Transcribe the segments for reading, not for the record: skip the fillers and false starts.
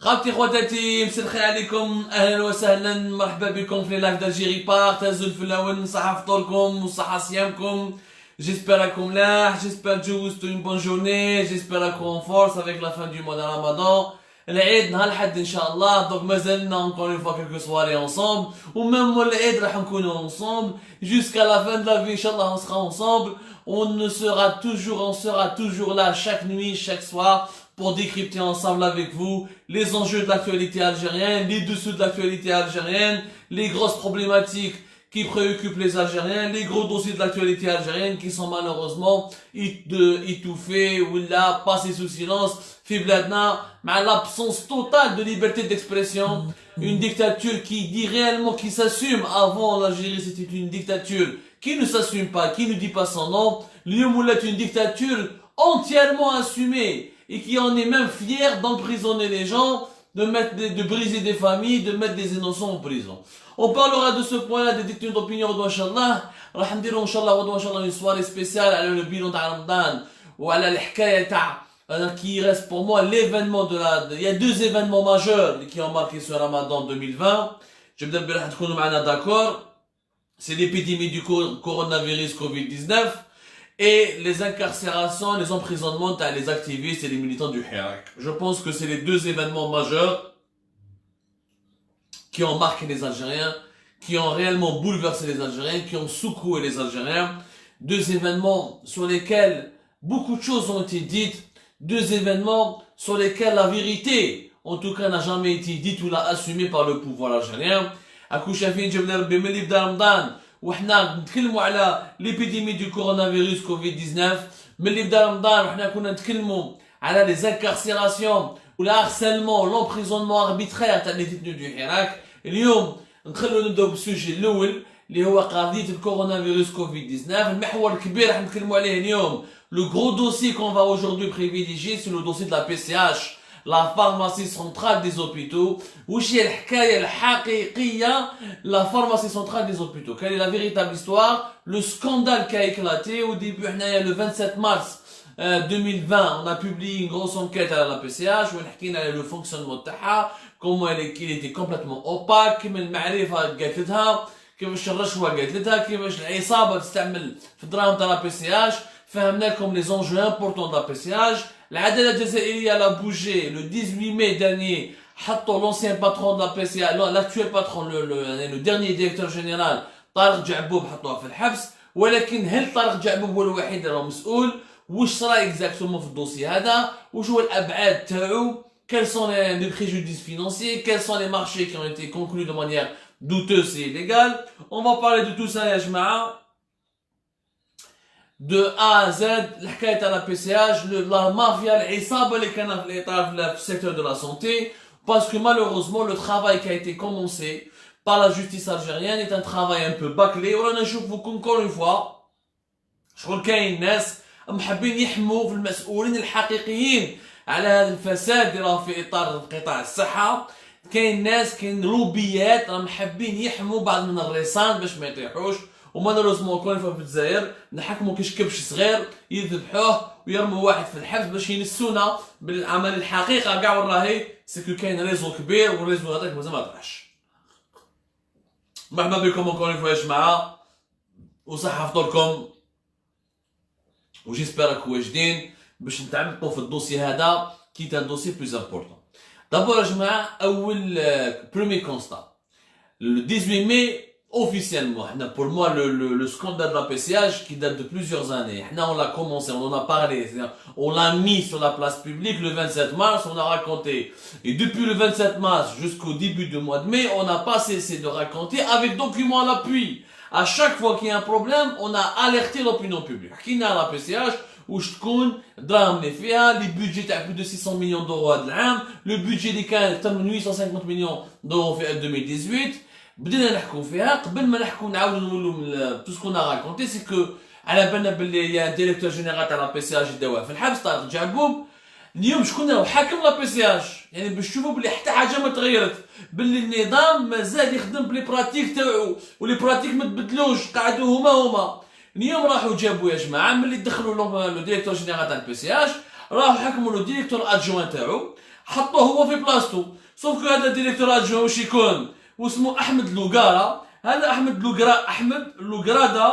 خالتي خواتاتي مساء الخير عليكم، اهلا وسهلا، مرحبا بكم في لايف d'Algérie Part. تهزوا الفلاون، صحة فطوركم وصحة صيامكم. J'espère راكم ملاح، j'espère تجوزتوا une bonne journée, j'espère راكم en force avec la fin du mois de Ramadan. العيد نهار الحد ان شاء الله، donc مازلنا encore une fois quelques soirées ensemble, ou même العيد راح نكونوا ensemble jusqu'à la fin de la vie. Inch'Allah on sera ensemble, on sera toujours là chaque nuit, chaque soir, pour décrypter ensemble avec vous les enjeux de l'actualité algérienne, les dessous de l'actualité algérienne, les grosses problématiques qui préoccupent les Algériens, les gros dossiers de l'actualité algérienne qui sont malheureusement étouffés ou là passés sous silence. Fi bladna, mais l'absence totale de liberté d'expression, une dictature qui dit réellement, qui s'assume. Avant l'Algérie c'était une dictature qui ne s'assume pas, qui ne dit pas son nom. L'Youmoula est une dictature entièrement assumée et qui en est même fier d'emprisonner les gens, de briser des familles, de mettre des innocents en prison. On parlera de ce point-là, des détenus d'opinion, Inch'Allah. راح نديرو Inch'Allah une soirée spéciale على le bilan de Ramadan وعلى الحكاية تاع qui reste pour moi l'événement il y a deux événements majeurs qui ont marqué ce Ramadan 2020. Je vais vous dire تكونوا معنا d'accord. C'est l'épidémie du coronavirus Covid-19 et les incarcérations, les emprisonnements des activistes et les militants du Hirak. Je pense que c'est les deux événements majeurs qui ont marqué les Algériens, qui ont réellement bouleversé les Algériens, qui ont secoué les Algériens. Deux événements sur lesquels beaucoup de choses ont été dites, deux événements sur lesquels la vérité, en tout cas, n'a jamais été dite ou assumée par le pouvoir algérien. أكو شايفين جبنا ربي ملي بدا رمضان وحنا نتكلموا على l'épidémie du coronavirus Covid-19. ملي بدا رمضان وحنا كنا نتكلموا على les incarcérations ou le harcèlement, l'emprisonnement arbitraire تاع les détenus du Hirak. اليوم نخلو نبداو بالسوجي الاول اللي هو قضيه الكورونا كوفيد 19. المحور الكبير راح نتكلموا عليه اليوم. Le gros dossier qu'on va aujourd'hui privilégier, c'est le dossier de la PCH, la pharmacie centrale des hôpitaux. وش هي الحكايه الحقيقيه la pharmacie centrale des hôpitaux? Quelle est la véritable histoire? Le scandale qui a éclaté au début, le 27 mars 2020, on a publié une grosse enquête à la PCH où on a le fonctionnement تاعها, comment il était complètement opaque, كيما المعرفه قالت لها, كيفاش الرشوه قالت لها, كيفاش العصابه تستعمل في الدراهم تاع لا PCH. فهمنا لكم les enjeux importants de la PCH. العداله الجزائريه a bougé le 18 mai dernier. حطوا l'ancien patron de la PCH, l'actuel patron, le dernier directeur général طارق جعبوب, حطوه في الحبس. ولكن هل طارق جعبوب هو الوحيد اللي مسؤول؟ واش صرا اكزاكتومون في الدوسي هذا؟ واش هو الابعاد تاعو؟ Quels sont les préjudices financiers? Quels sont les marchés qui ont été conclus de manière douteuse et illégale? On va parler de tout ça, ya jma'a. De A à Z, l'hikaït à la PCH, la mafia, l'isaba, les canaux, les états, le secteur de la santé. Parce que malheureusement, le travail qui a été commencé par la justice algérienne est un travail un peu bâclé. On a نشوفكم encore une fois. شغل كاين ناس محبين يحموا في المسؤولين الحقيقيين على هذا الفساد اللي راه في اطار قطاع الصحه. كاين ناس, كاين لوبيات راهم حابين يحموا بعض من الريسان باش ما يطيحوش. ومالوريزمون كون في الجزائر نحكموا كيش كبش صغير يذبحوه ويرموا واحد في الحبس باش ينسونا بالعمل. الحقيقه كاع وراهي سكو كاين ريزو كبير, والريزو هذاك مازال ما طلعش. مرحبا بكم encore une fois يا جماعه, وصحه فطوركم, وجيسبر راكم واجدين باش نتعمقوا في الدوسي هذا كي تان دوسي بلوز امبورطون. دابور يا جماعه, اول برومي كونستا le 18 mai officiellement. Pour moi, le scandale de la PCH qui date de plusieurs années. On l'a commencé, on en a parlé, on l'a mis sur la place publique le 27 mars, on a raconté. Et depuis le 27 mars jusqu'au début du mois de mai, on n'a pas cessé de raconter avec documents à l'appui. À chaque fois qu'il y a un problème, on a alerté l'opinion publique. Qui n'a la PCH, où je compte, drame les faits, les budgets à plus de 600 millions d'euros à l'an, le budget des 850 millions d'euros en 2018. بدينا نحكوا فيها. قبل ما نحكوا نعاودوا نقولوا تو سكون راكونتي, سي كو على بالنا باللي يا ديريكتور جينيرال تاع لا بي سي اش داوه في الحبس طارق جعبوب. اليوم شكون راهو حاكم لا بي سي اش؟ يعني باش تشوفوا بلي حتى حاجه ما تغيرت, باللي النظام مازال يخدم بلي براتيك تاعو, ولي براتيك ما تبدلوش, قعدوا هما. اليوم راحوا جابوا يا جماعه ملي دخلوا لو ديريكتور جينيرال تاع البي سي اش, راحوا حكموا لو ديريكتور ادجوان تاعو, حطوه هو في بلاصتو. سوف كو هذا الديريكتور ادجون واش يكون واسمه احمد لوغارا. هذا احمد لوغرادا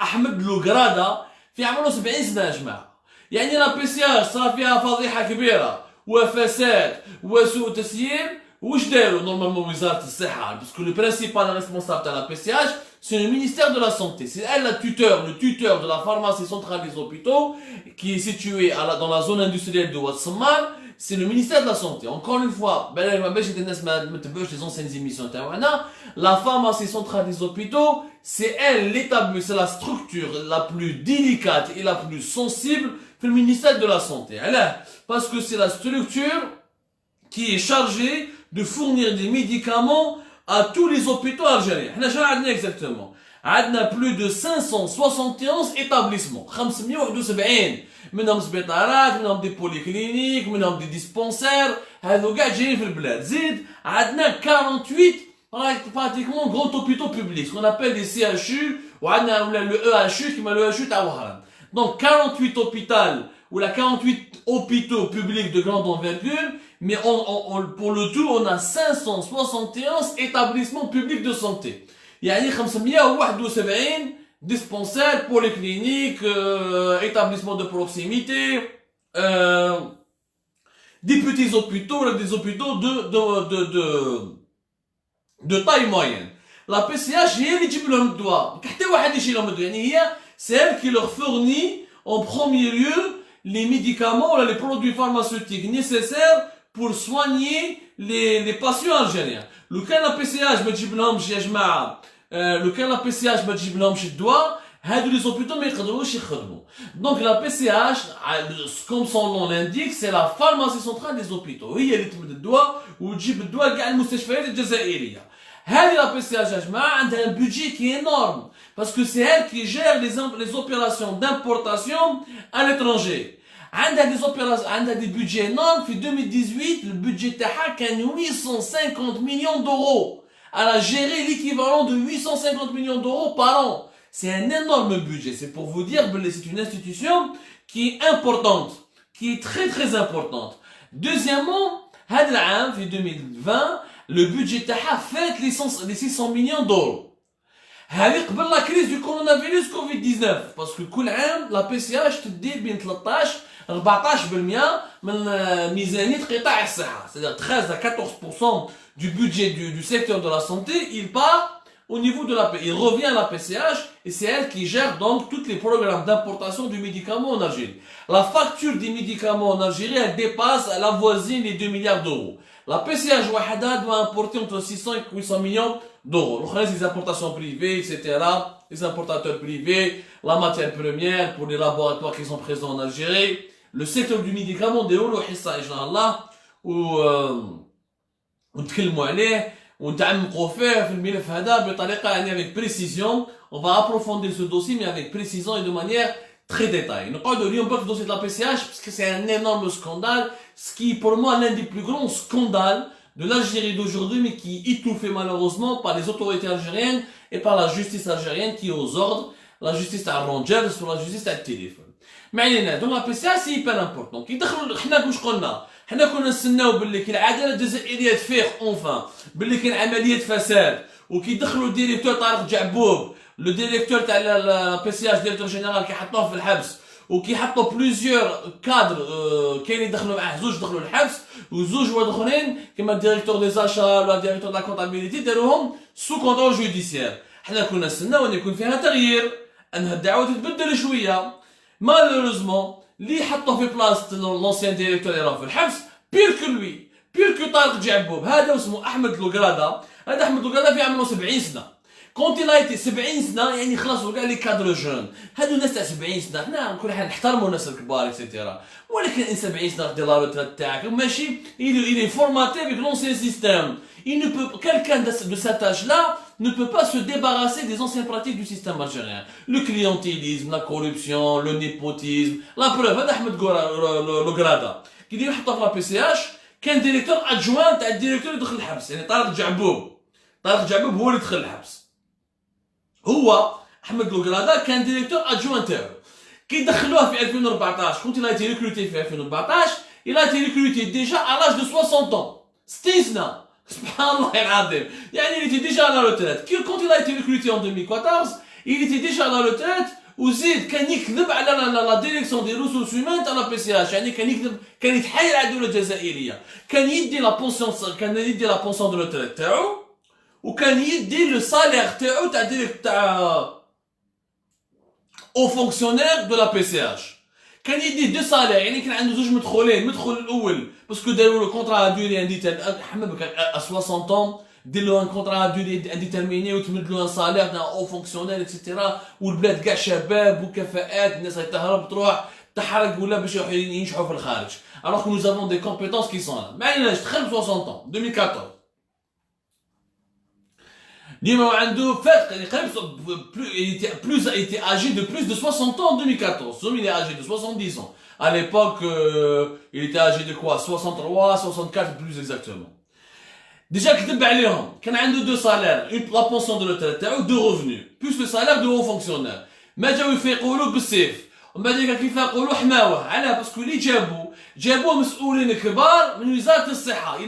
احمد لوغرادا في عمره 70 سنه يا جماعه. يعني لا بي سي اش صار فيها فضيحه كبيره وفساد وسوء تسيير. واش داروا نورمالمون وزاره الصحه باسكو لو برينسيبال ريسبونسابل تاع لا بي سي اش c'est le ministère de la Santé. C'est elle le tuteur de la pharmacie centrale des hôpitaux qui est située dans la zone industrielle de Ouattsamar. C'est le ministère de la Santé. Encore une fois, les anciennes émissions, la pharmacie centrale des hôpitaux, c'est elle, c'est la structure la plus délicate et la plus sensible que le ministère de la Santé. Parce que c'est la structure qui est chargée de fournir des médicaments à tous les hôpitaux algériens. Exactement. On a plus de 571 établissements. 571. منهم سبيطارات منهم دي بوليكلينيك منهم دي ديسبونسير هذو كاع جايين في البلاد. زيد عندنا 48 pratiquement grands hôpitaux publics ce qu'on appelle des CHU وعندنا ولا le EHU كيما le EHU تاع وهران. Donc 48 hôpitaux ou la 48 hôpitaux publics de grande envergure, mais pour le tout on a 571 établissements publics de santé. يعني 571 dispensaires, polycliniques, établissements de proximité, des petits hôpitaux, des hôpitaux de taille moyenne. La PCH هي اللي تجيب لهم الدواء، حتى واحد يشيل لهم الدواء، يعني هي c'est elle qui leur fournit en premier lieu les médicaments ou les produits pharmaceutiques nécessaires pour soigner les patients algériens. لو كان la PCH ما تجيب لهمش يا جماعة لو كان لا بي سي اش ما تجيب لهمش الدواء هادو لي زوبيتو ما يقدروش يخدموا. دونك لا بي سي اش كوم سون نون لانديك سي لا فارماسي سونترال دي زوبيتو، هي اللي تمد الدواء وتجيب الدواء كاع المستشفيات الجزائريه. هذه لا بي سي اش يا جماعه عندها ان بودجي كي انورم باسكو سي هيل كي جير لي اوبيراسيون دامبورتاسيون ا لترونجي. عندها دي بودجي انورم. في 2018 البودجي تاعها كان 850 مليون دورو. Elle a géré l'équivalent de 850 millions d'euros par an. C'est un énorme budget. C'est pour vous dire que c'est une institution qui est importante, qui est très très importante. Deuxièmement, en 2020, le budget تاعها fait les 600 millions d'euros. هذه قبل la crise du coronavirus Covid-19 parce que كل عام la PCH تدير بين 13 14% من ميزانية قطاع الصحة. C'est-à-dire 13 à 14% du budget du secteur de la santé, il part au niveau de la il revient à la PCH et c'est elle qui gère donc tous les programmes d'importation du médicament en Algérie. La facture des médicaments en Algérie, elle dépasse la voisine les 2 milliards d'euros. La PCH doit importer entre 600 et 800 millions d'euros. Donc, les importations privées, etc., les importateurs privés, la matière première pour les laboratoires qui sont présents en Algérie, le secteur du médicament, ونتكلموا عليه ونتعمقوا فيه في الملف هذا بطريقه يعني avec précision. On va approfondir ce dossier mais avec précision et de manière très détaillée. نقعدوا اليوم برك dossier de la PCH parce que c'est un énorme scandale, ce qui est pour moi l'un des plus grands scandales de l'Algérie d'aujourd'hui mais qui est étouffé malheureusement par les autorités algériennes et par la justice algérienne qui est aux ordres, la justice تاع الرونجر sur la justice تاع التليفون. ما علينا. Donc la PCH c'est hyper important. كيدخلوا حنا واش قلنا؟ حنا كنا نستناو باللي كي العداله الجزائريه تفيق اونفان باللي كاين عمليه فساد وكيدخلوا الديريكتور طارق جعبوب لو ديريكتور تاع لا بي سي اش ديريكتور جينيرال كيحطوه في الحبس وكيحطوا بليزيور كادر كاين يدخلوا معاه زوج دخلوا الحبس وزوج واحد اخرين كيما الديريكتور دي زاشا ولا ديريكتور لا كونطابيليتي داروهم سو كونترول جوديسيير. حنا كنا نستناو ان يكون فيها تغيير انها الدعوه تتبدل شويه. مالوريزمون اللي حطوه في بلاصه لونسيان ديريكتور اللي راه في الحبس بير كو طارق جعبوب هذا اسمه احمد لوغرادا. هذا احمد لوغرادا في عمره 70 سنه. كونت لايتي 70 سنه يعني خلاص وكاع لي كادر جون هادو ناس تاع 70 سنه. حنا كل حال نحترموا الناس الكبار اكسيتيرا ولكن ان 70 سنه دير لا روتريت تاعك ماشي il est formaté avec l'ancien système. Il ne peut quelqu'un de cet âge-là ne peut pas se débarrasser des anciennes pratiques du système algérien. Le clientélisme, la corruption, le népotisme. La preuve, هذا احمد لوغرادا كي يديروا يحطوه في لا بي سي اش كان ديريكتور ادجوان تاع الديريكتور اللي دخل الحبس. يعني طارق جعبوب هو اللي دخل الحبس. هو احمد لوغرادا كان ديريكتور ادجوان تاعو. كي دخلوه في 2014 كنت لا ريكروتي في 2014 il a été recruté déjà à l'âge de 60 ans. Stisna. Subhanallah al-Azim. Il était déjà à la retraite. Quand il a été recruté en 2014, il était déjà à la retraite. وزيد كان يكذب على لا ديريكسيون دي ريسورس هيومان تاع لا بي سي اش يعني كان يكذب كان يتحايل على الدوله الجزائريه كان يدي لا بونسيون كان يدي لا بونسيون دو روتريت تاعو وكان يدي لو سالير تاعو تاع ديريكت تاع او فونكسيونير دو لا بي سي اش كان يدي دو سالير يعني كان عنده زوج مدخولين المدخول الاول باسكو داروا له كونترا دوري انديتيرميني حمد 60 طون دير له ان كونترا دوري انديتيرميني وتمد له ان سالير تاع او فونكسيونير اكسيتيرا والبلاد كاع شباب وكفاءات الناس راهي تهرب تروح تحرق ولا باش يروحوا ينجحوا في الخارج alors que nous avons des compétences qui sont là ما عندناش دخل 60 ans 2014 ديما عنده فرق قريب il était âgé de plus de 60 ans en 2014 il est âgé de 70 ans à l'époque il était âgé de quoi 63 64 plus exactement. Déjà كتب عليهم كان عنده دو سالير لا بونسيون دو روتريت تاعو دو ريفوني بلوس لو سالير دو هو فونكسيونير ما جاو يفيقولوا بالسيف ومن بعد كيف يقولوا حماوه علاه باسكو اللي جابوه مسؤولين كبار من وزاره الصحه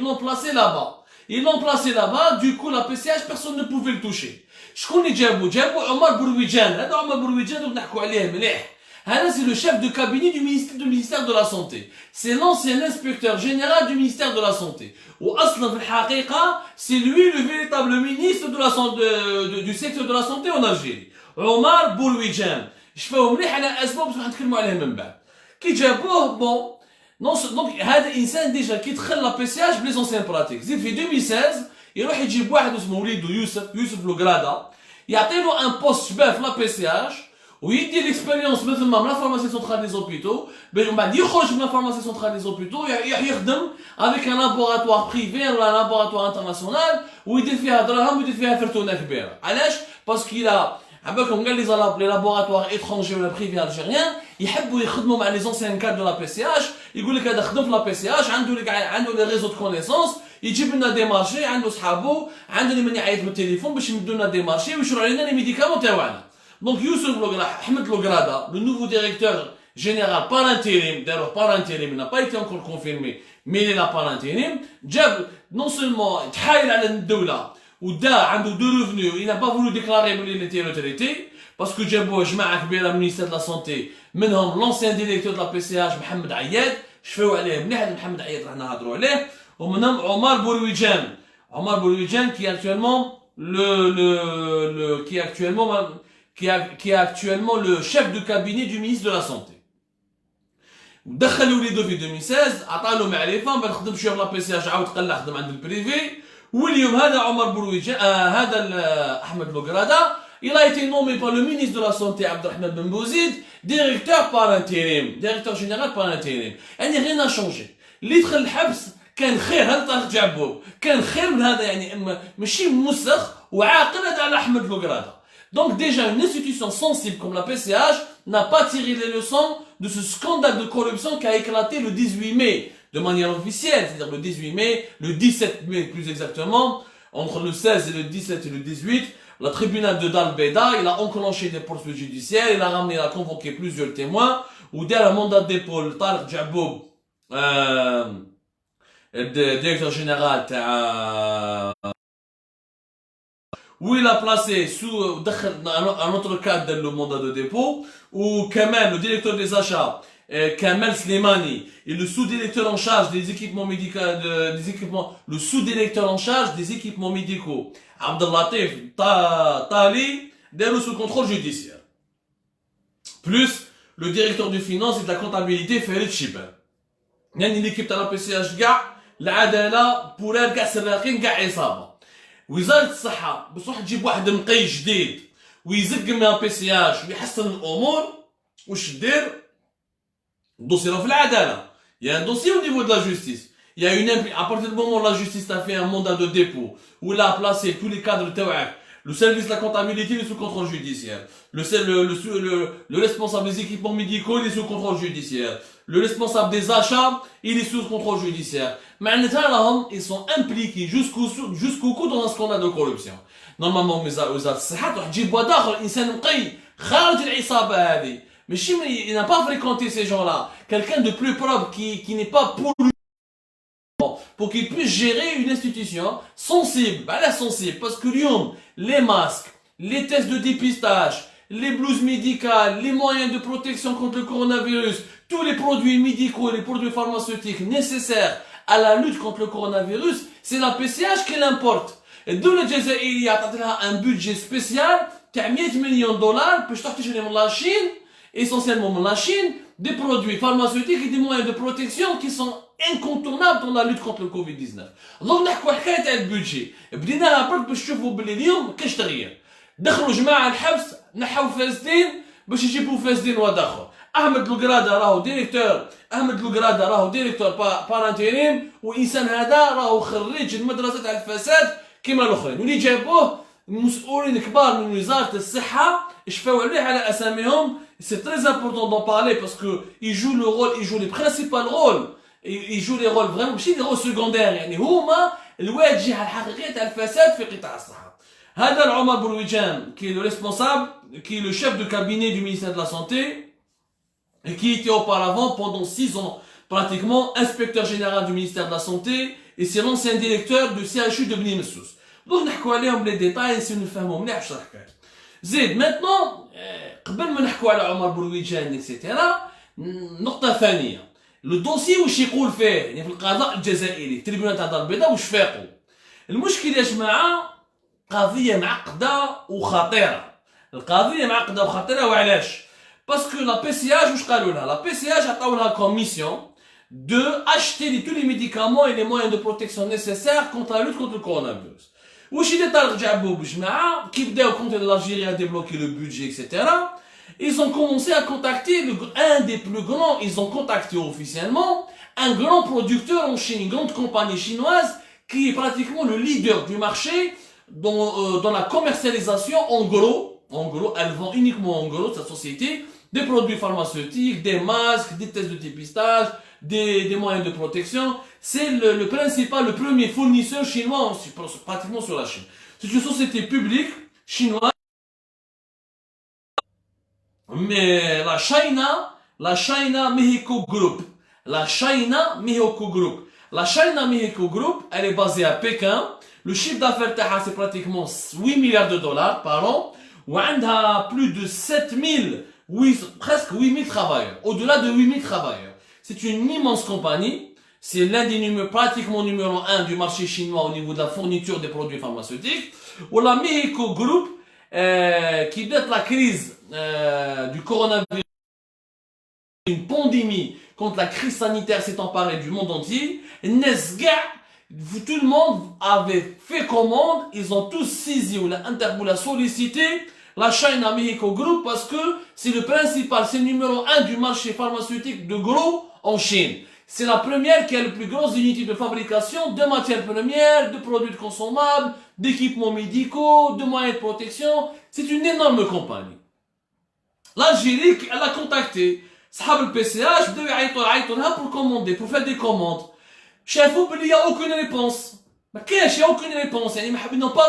ils l'ont placé là-bas du coup la PCH personne ne pouvait le toucher شكون اللي جابوا عمر برويجان هذا عمر برويجان اللي نحكوا عليه مليح هذا c'est le chef de cabinet du ministère de la santé c'est l'ancien inspecteur général du ministère de la santé واصلا في الحقيقه c'est lui le véritable ministre de la santé du secteur de la santé en Algérie عمر برويجان شفاو مليح على اسباب باش نتكلموا عليه من بعد كي جابوه بون دونك هذا انسان ديجا كي دخل لا بي سي اش بلي زونسيان براتيك زيد في 2016 يروح يجيب واحد اسمه وليدو يوسف لوغرادا يعطيله ان بوست شباب في لا بي سي اش ويدي ليكسبيريونس مثل ما من لا فارماسي سونترال دي زوبيتو من بعد يخرج من لا فارماسي سونترال دي زوبيتو يخدم افيك ان لابوراتوار بريفي ولا لابوراتوار انترناسيونال ويدير فيها دراهم ويدير فيها فرتونه كبيره علاش باسكو لا عباكم قال لي لابوراتوار اترونجي ولا بريفي الجيريان يحبوا يخدموا مع لي زونسيان كاد دو لا بي سي اش يقول لك هذا خدم في لا بي سي اش عنده لي ريزو دو كونيسونس يجيب لنا دي مارشي عنده صحابو عنده اللي من يعيط بالتليفون باش يمدوا لنا دي مارشي ويشروا علينا لي ميديكامون تاعنا دونك يوسف احمد لوغرادا لو نوفو ديريكتور général par intérim d'ailleurs par intérim il n'a pas été encore confirmé mais il est là par intérim جاب non seulement تحايل على الدوله ودا عنده دو revenus il n'a pas voulu déclarer بلي était retraité parce que جابوه جماعه كبيره من ministère de la santé منهم l'ancien directeur de la PCH محمد عياد شفاو عليه مليح محمد عياد راح نهضروا عليه ومنهم عمر برويجان qui est actuellement qui est actuellement le chef de cabinet du ministre de la santé. دخل وليدو في 2016 عطالو معرفه ما نخدمش في لا بي سي اش عاود قلع خدم عند البريفي واليوم هذا عمر برويجان هذا احمد لوغرادا il a été nommé par le ministre de la santé Abdelrahman Ben Bouzid directeur par intérim directeur général par intérim يعني rien n'a changé اللي دخل الحبس كان خير هذا طارق جعبوب كان خير من هذا يعني ماشي موسخ وعاقل هذا على احمد لوغرادا. Donc déjà, une institution sensible comme la PCH n'a pas tiré les leçons de ce scandale de corruption qui a éclaté le 18 mai, de manière officielle, c'est-à-dire le 18 mai, le 17 mai plus exactement, entre le 16 et le 17 et le 18, le tribunal de Dal Beda, il a enclenché des poursuites judiciaires, il a convoqué plusieurs témoins, ou dès un mandat dépôt, Tariq Djaboub, directeur général, où il a placé sous un autre cadre le mandat de dépôt, où Kamel, le directeur des achats, Kamel Slimani, et le sous-directeur en charge des équipements médicaux, le sous-directeur en charge des équipements médicaux, Abdellatif Tali, d'être sous contrôle judiciaire. Plus le directeur de finance et de la comptabilité, Farid Chiber. Il y a une équipe de la PCH, l'Adala, pour elle, Gasserakin, Gaïsaba. وزارة الصحة بصح تجيب واحد نقي جديد ويزق من البي سي اش ويحسن الامور واش دير الدوسي راه في العدالة يا ان دوسي au niveau de la justice il y a une à partir du moment où la justice a fait un mandat de dépôt où il a placé tous les cadres تاعك le service de la comptabilité est sous contrôle judiciaire le responsable des équipements médicaux il est sous contrôle judiciaire le responsable des achats il est sous contrôle judiciaire معناتها ils sont impliqués jusqu'au cou dans un scandale de corruption. Normalement وزارة الصحة تروح تجيب واحد اخر انسان نقي خارج العصابة هذه Mais il n'a pas fréquenté ces gens-là. Quelqu'un de plus propre qui n'est pas pour qu'il puisse gérer une institution sensible. Bah, la sensible. Parce que Lyon, les masques, les tests de dépistage, les blouses médicales, les moyens de protection contre le coronavirus, tous les produits médicaux et les produits pharmaceutiques nécessaires à la lutte contre le coronavirus, c'est la PCH qui l'importe. Et d'où le Jazairi a un budget spécial qui a 100 millions de dollars pour acheter de la Chine, essentiellement de la Chine, des produits pharmaceutiques et des moyens de protection qui sont incontournables dans la lutte contre le Covid-19. Donc, نحكوا حكاية على البودجي. بديناها برك باش تشوفوا باللي اليوم كاش تغيير. دخلوا جماعة الحبس نحوا فاسدين باش يجيبوا فاسدين وداخل. احمد القرادة راهو ديريكتور، احمد القرادة راهو ديريكتور بار انتيريم، وانسان هذا راهو خريج المدرسة تاع الفساد كيما الاخرين، واللي جابوه مسؤولين كبار من وزارة الصحة شفاو عليه على اساميهم. C'est très important d'en parler parce que ils jouent le rôle, ils jouent les principaux rôles. Ils jouent les rôles vraiment ماشي des rôles secondaires يعني هما الواجهة الحقيقية تاع الفساد في قطاع الصحة. هذا عمر برويجان qui est le responsable, qui est le chef de cabinet du ministère de la Santé et qui était auparavant pendant 6 ans pratiquement inspecteur général du ministère de la Santé et c'est l'ancien directeur du CHU de Bni Messous. Donc نحكوا عليهم les détails si nous نفهموا مليح واش راح كاين. زيد maintenant قبل ما نحكوا على عمر برويجان اكسيتيرا نقطة ثانية. لو دوسي واش يقول فيه يعني في القضاء الجزائري في تريبيونال تاع الدار البيضاء واش فاقوا. المشكل يا جماعه قضيه معقده وخطيره. القضيه معقده وخطيره وعلاش؟ باسكو لا بي سي اش واش قالوا لها؟ لا بي سي اش عطاو لها كوميسيون دو acheter tous les médicaments et les moyens de protection nécessaires contre la lutte contre le coronavirus. واش اللي طارق جابوه بجماعه كي بداو كونت l'Algérie a débloqué le budget etc. Ils ont commencé à contacter un des plus grands, ils ont contacté officiellement un grand producteur en Chine, une grande compagnie chinoise qui est pratiquement le leader du marché dans la commercialisation en gros, elle vend uniquement en gros, cette société, des produits pharmaceutiques, des masques, des tests de dépistage, des moyens de protection. C'est le principal, le premier fournisseur chinois pratiquement sur la Chine. C'est une société publique chinoise. Mais la China Mexico Group, la China Mexico Group, elle est basée à Pékin. Le chiffre d'affaires taha c'est pratiquement 8 milliards de dollars par an. Ou elle a plus de 7000, presque 8000 travailleurs, au-delà de 8000 travailleurs. C'est une immense compagnie. C'est l'un des pratiquement numéro 1 du marché chinois au niveau de la fourniture des produits pharmaceutiques. Ou la Mexico Group, qui date la crise du coronavirus, une pandémie contre la crise sanitaire s'est emparée du monde entier. Tout le monde avait fait commande, ils ont tous saisi ou Interpol a sollicité la China Mexico Group parce que c'est le principal, c'est le numéro 1 du marché pharmaceutique de gros en Chine. C'est la première qui a le plus grosse unité de fabrication de matières premières, de produits consommables, d'équipements médicaux, de moyens de protection. C'est une énorme compagnie. L'Algérie, elle a contacté صحاب البي سي اش بداو يعيطوا لها pour commander, pour faire des commandes. شافوا بلي y a aucune réponse. ما كاينش y a aucune réponse يعني ما حابين pas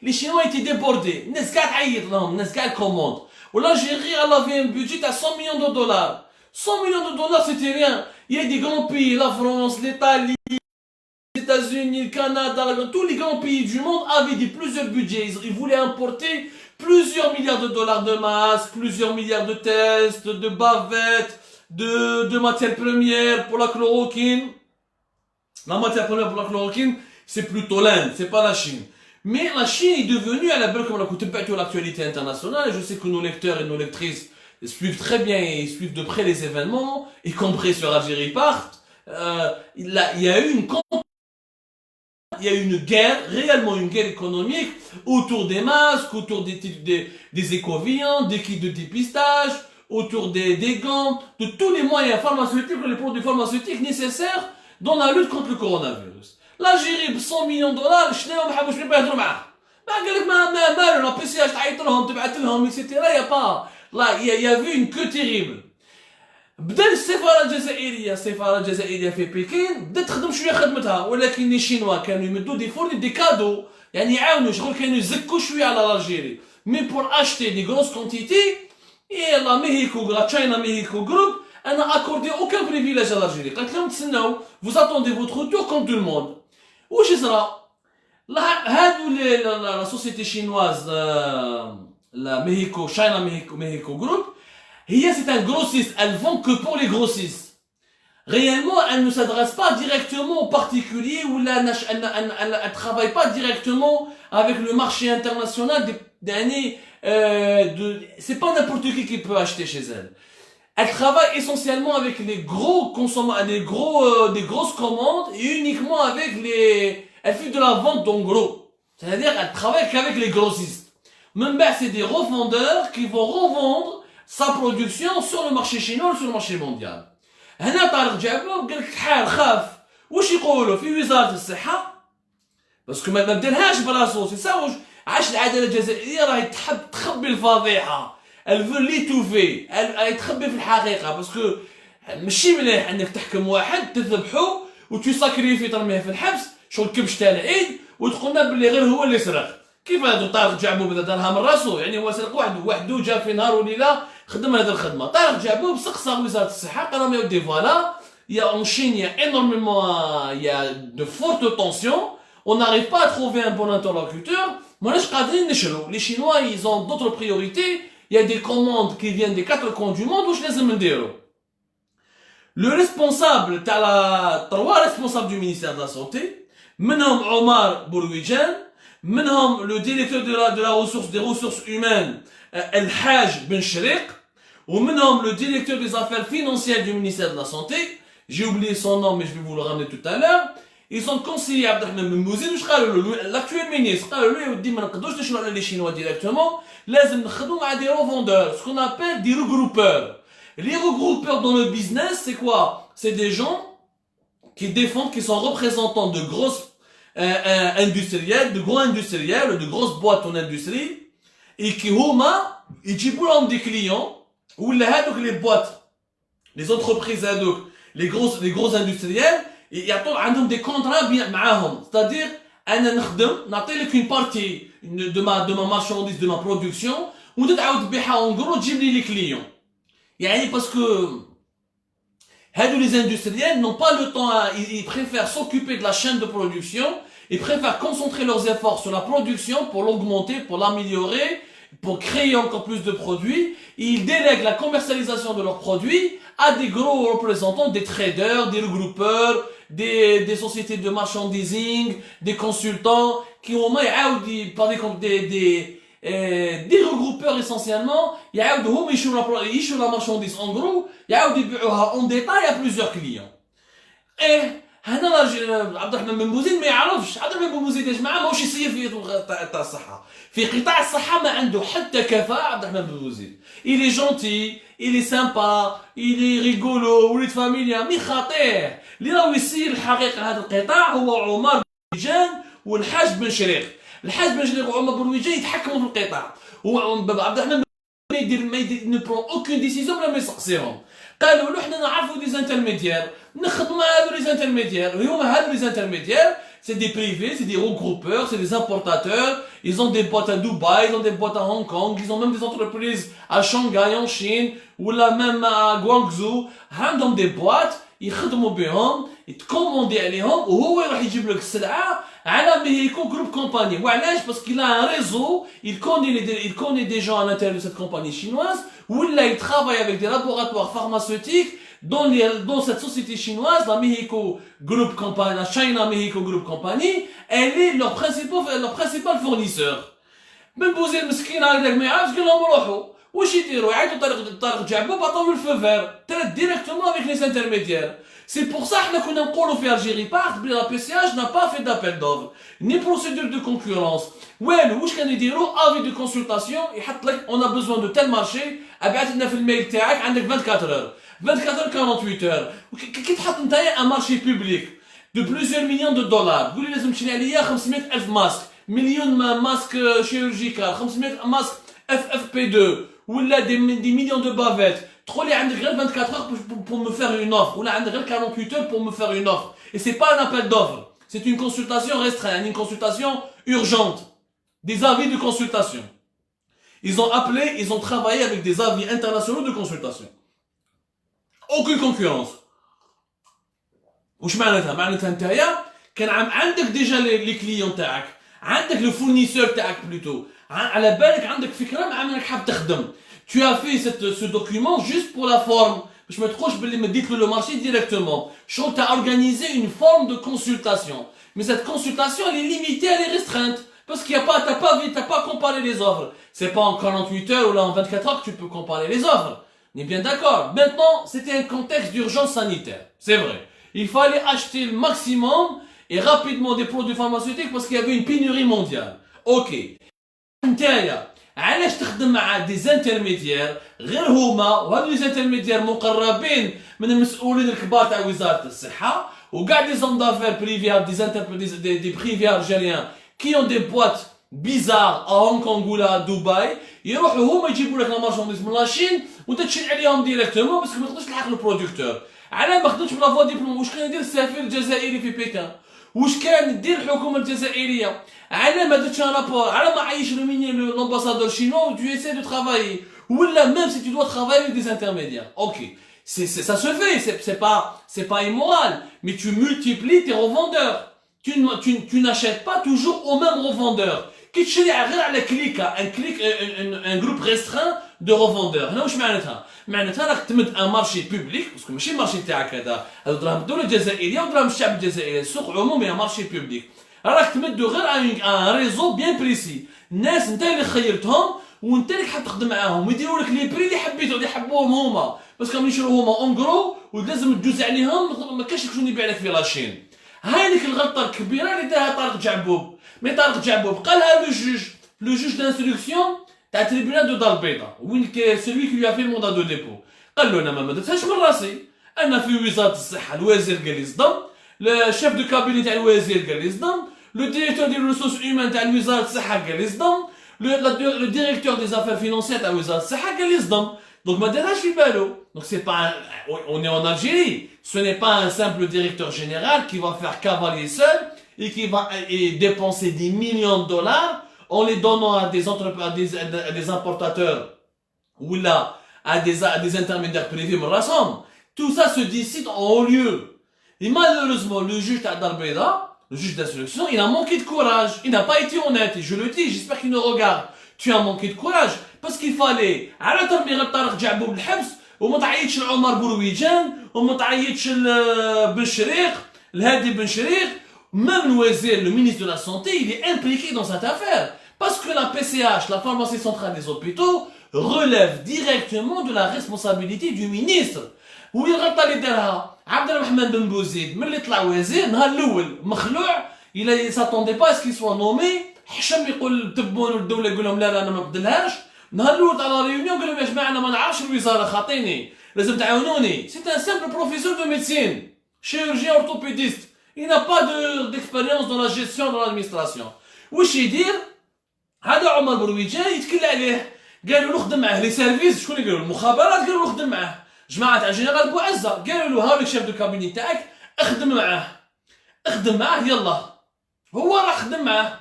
les Chinois étaient débordés. الناس قاعد تعيط لهم, الناس قاعد commande. L'Algérie elle avait un budget à 100 millions de dollars. 100 millions de dollars c'était rien. Il y a des grands pays, la France, l'Italie, les États-Unis, le Canada, tous les grands pays du monde avaient plusieurs budgets. Ils voulaient importer plusieurs milliards de dollars de masques, plusieurs milliards de tests, de bavettes, de matières premières pour la chloroquine. La matière première pour la chloroquine, c'est plutôt l'Inde, c'est pas la Chine. Mais la Chine est devenue, à la belle comme l'actualité internationale, et je sais que nos lecteurs et nos lectrices suivent très bien et suivent de près les événements, y compris sur Algérie Part. Il y a eu une guerre, réellement une guerre économique, autour des masques, autour des écoviants, des kits de dépistage, autour des gants, de tous les moyens pharmaceutiques, les produits pharmaceutiques nécessaires dans la lutte contre le coronavirus. L'Algérie, 100 millions de dollars, شنو ما حبوش ما يهضروا معاه. ما قال لك ما مالو لا بي سي اش تعيط لهم تبعث لهم اكسيتيرا يا با. Là, il y avait une queue terrible. بدا السفارة الجزائرية في بكين بدات تخدم شوية خدمتها ولكن لي شينوا كانوا يمدوا دي فورني دي كادو يعني يعاونوا شغل كانوا يزكوا شوية على الجيري. Mais pour acheter des grosses quantités, et la China Mexico Group n'a accordé aucun privilège à l'Algérie. Vous attendez votre tour comme tout le monde. Où est-ce la société chinoise, la China Mexico Group, c'est un grossiste, elle vend que pour les grossistes. Réellement, elle ne s'adresse pas directement aux particuliers ou elle ne travaille pas directement avec le marché international c'est pas n'importe qui peut acheter chez elle. Elle travaille essentiellement avec les gros consommateurs, des grosses commandes et uniquement avec elle fait de la vente en gros. C'est-à-dire, elle travaille qu'avec les grossistes. Même ben, c'est des revendeurs qui vont revendre sa production sur le marché chinois ou sur le marché mondial. هنا طارق جابوه وقال لك الحال خاف واش يقولوا في وزاره الصحه باسكو ما دارهاش براسو سي سا واش عاش العداله الجزائريه راهي تحب تخبي الفضيحه الفو لي توفي تخبي في الحقيقه باسكو ماشي مليح انك تحكم واحد تذبحو وتساكريفي ترميه في الحبس شغل كبش تاع العيد وتقولنا باللي غير هو اللي سرق كيف هذا طارق جابوه بدا دارها من راسو يعني هو سرق وحده جا في نهار وليله خدم هذه الخدمه طارق جابوه بسقسى وزاره الصحه قال لهم يا ودي فوالا يا اون شين يا énormément il y a de fortes tensions on n'arrive pas à trouver un bon interlocuteur ماناش قادرين نشرو les chinois ils ont d'autres priorités il y a des commandes qui viennent des quatre coins du monde واش لازم نديرو le responsable تاع la trois responsables du ministère de la santé منهم عمر برويجان منهم le directeur de la ressource des ressources humaines الحاج بن شريق ومنهم le directeur des affaires financières du ministère de la santé j'ai oublié son nom mais je vais vous le ramener tout à l'heure ils sont conseillers عبد الرحمن بن بوزيد واش قالوا له l'actuel ministre قالوا له يا ودي ما نقدروش نشرو على لي شينوا ديريكتومون لازم نخدموا مع des revendeurs ce qu'on appelle des regroupeurs les regroupeurs dans le business c'est quoi c'est des gens qui défendent qui sont représentants de grosses industriels de gros industriels de grosses boîtes en industrie et qui هما يجيبوا لهم des clients ولا هادوك les boîtes les entreprises هادوك les gros industriels يعطوا عندهم des contrats معاهم c'est-à-dire انا نخدم نعطي لك une partie de ma marchandise de ma production وانت تعاود تبيعها en gros تجيب لي les clients يعني parce que هادو les industriels n'ont pas le temps ils préfèrent s'occuper de la chaîne de production ils préfèrent concentrer leurs efforts sur la production pour l'augmenter pour l'améliorer pour créer encore plus de produits, ils délèguent la commercialisation de leurs produits à des gros représentants, des traders, des regroupeurs, des sociétés de marchandising, des consultants, qui ont par exemple des regroupeurs essentiellement, ils la marchandise en gros, en détail à plusieurs clients. Et هنا عبد الرحمن بن بوزيد ما يعرفش عبد الرحمن بن بوزيد يا جماعه ماهوش يسير في تاع الصحه في قطاع الصحه ما عنده حتى كفاءه عبد الرحمن بن بوزيد il est gentil il est sympa il est rigolo ولد فاميليا مي خطير اللي راهو يسير الحقيقه هذا القطاع هو عمر برويجان والحاج بن شريق الحاج بن شريق وعمر برويجان يتحكموا في القطاع عبد الرحمن ما يدير ne prend aucune décision بلا ما يسقسيهم قالوا له حنا نعرفوا دي انترميديير نخدموا هذو لي انترميديير هما هذو لي انترميديير c'est des privés c'est des regroupeurs c'est des importateurs ils ont des boîtes à Dubaï ils ont des boîtes à Hong Kong ils ont même des entreprises à Shanghai en Chine ou là même à Guangzhou عندهم des boîtes يخدموا بهم يتكوموندي عليهم وهو يروح يجيب لك السلعه على ميهيكو جروب كومباني وعلاش parce qu'il a un réseau il connaît des gens à l'intérieur de cette compagnie chinoise où il travaille avec des laboratoires pharmaceutiques dans cette société chinoise la Mexico Group Company la China Mexico Group Company elle est leur principal fournisseur من بوزيد مسكين هكذاك ما يعرفش قال لهم روحوا واش يديروا يعيطوا طارق جعبه بعطوه الفو فير directement avec les intermédiaires c'est pour ça حنا كنا نقولوا في الجيري بارت بلي لا PCH n'a pas fait d'appel d'offre ni procédure de concurrence والو واش كانوا يديروا avis de consultation يحط لك on a besoin de tel marché ابعث لنا في الميل تاعك عندك 24 heures 24 heures 48 heures كي تحط نتايا un marché public de plusieurs millions de dollars تقول لي لازم تشري عليا 500,000 ماسك مليون ماسك chirurgical 500 ماسك FFP2 ولا des millions de bavettes تقول لي عندك غير 24 heures pour me faire une offre ولا عندك غير 48 heures pour me faire une offre et c'est pas un appel d'offre c'est une consultation restreinte une consultation urgente des avis de consultation Ils ont appelé, ils ont travaillé avec des avis internationaux de consultation. Aucune concurrence. وش معناتها؟ معناتها نتايا كان عندك ديجا لي كليون تاعك، عندك لو فورنيسور تاعك بلوتو، على بالك عندك فكره مع منك حاب تخدم. Tu as fait ce document juste pour la forme. باش ما تقولش باللي مديت له لو مارشي ديريكتومون. شغل t'as organisé une forme de consultation. Mais cette consultation elle est limitée, elle est restreinte. Parce qu'il y a pas, t'as pas comparé les offres. C'est pas en 48 heures ou là en 24 heures que tu peux comparer les offres. On est bien d'accord. Maintenant, c'était un contexte d'urgence sanitaire. C'est vrai. Il fallait acheter le maximum et rapidement des produits pharmaceutiques parce qu'il y avait une pénurie mondiale. Ok. نتايا علاش تخدم مع دي انترميديير غير هما وهذو لي انترميديير مقربين من المسؤولين الكبار تاع وزاره الصحه وكاع لي زون دافير بريفي دي بريفي الجيريان qui ont des boîtes bizarres à Hong Kong ou là à Dubaï يروحوا هما يجيبوا لك لا مارشانديز من لاشين وانت تشري عليهم ديريكتومون باسكو ما تقدرش تلحق البرودكتور. علاه ما خدمتش بلا فوا ديبلوم؟ واش كان يدير السفير الجزائري في بكين؟ واش كان دير الحكومه الجزائريه؟ علاه ما درتش ان رابور؟ علاه ما عيش l'ambassadeur chinois tu essaies de travailler ولا même si tu dois travailler avec des intermédiaires. Ok, ça se fait, c'est pas immoral, mais tu multiplies tes revendeurs. Tu n'achètes pas toujours au même revendeur. كي تشري غير على كليكا un groupe restreint de revendeurs. هنا واش معناتها؟ معناتها راك تمد ان مارشي بوبليك باسكو ماشي مارشي تاعك هذا دراهم الدوله الجزائريه ودراهم الشعب الجزائري، سوق عمومي مارشي بوبليك. راك تمدو غير ان ريزو بيان بريسي، الناس انت اللي خيرتهم وانت اللي حاب تخدم معاهم ويديروا لك لي بري اللي حبيتو اللي حبوهم هما باسكو راهم يشرو هما اون غرو ولازم تجوز عليهم ما كاينش شكون يبيع لك في لاشين. هذيك الغلطه الكبيره اللي دارها طارق جعبوب. مي طارق جعبوب قالها لو جوج دانستركسيون تاع التريبيونال دو دار البيضاء وين سلوي كي لو في الموندال دو ديبو. قال له انا ما درتهاش من راسي، انا في وزاره الصحه الوزير قال لي صدم، الشيف دو كابيني تاع الوزير قال لي صدم، لو ديريكتور ديال الريسورس هيومان تاع وزاره الصحه قال لي صدم، لو ديريكتور دي زافير فينونسيير تاع وزاره الصحه قال لي صدم. دونك ما دارهاش في بالو. Donc c'est pas on est en Algérie, ce n'est pas un simple directeur général qui va faire cavalier seul et qui va dépenser des millions de dollars en les donnant à des entreprises, à des importateurs ou là à des intermédiaires privés. Tout ça se décide en haut lieu. Et malheureusement, le juge Darbeda, le juge d'instruction, il a manqué de courage. Il n'a pas été honnête. Et je le dis, j'espère qu'il nous regarde. Tu as manqué de courage parce qu'il fallait على ترميغ طارق جعبوب بالحبس وما تعيطش لعمر برويجان وما تعيطش لبن شريق الهادي بن شريق. Même le ministre de la Santé, il est impliqué dans cette affaire. Parce que la PCH, la pharmacie centrale des hôpitaux, relève directement de la responsabilité du ministre. وين الغلطه اللي دارها عبد الرحمن بن بوزيد ملي طلع وزير نهار الاول مخلوع il s'attendait pas à ce qu'il soit nommé. حشم يقول تبون الدوله يقول لهم لا لا انا ما نبدلهاش. نهار الاول تاع لا ريونيون قال لهم يا جماعه انا ما نعرفش الوزاره خاطيني لازم تعاونوني. سي ان سامبل بروفيسور دو ميديسين chirurgien orthopédiste. Il n'a pas d'expérience dans la gestion de l'administration. واش يدير؟ هذا عمر برويجان يتكل عليه قالوا له خدم معاه لي سيرفيس. شكون اللي قالوا؟ المخابرات قالوا له خدم معاه. جماعه تاع جنرال بوعزه قالوا له هاوليك شيف دو كابيني تاعك اخدم معاه يلا. هو راح خدم معاه.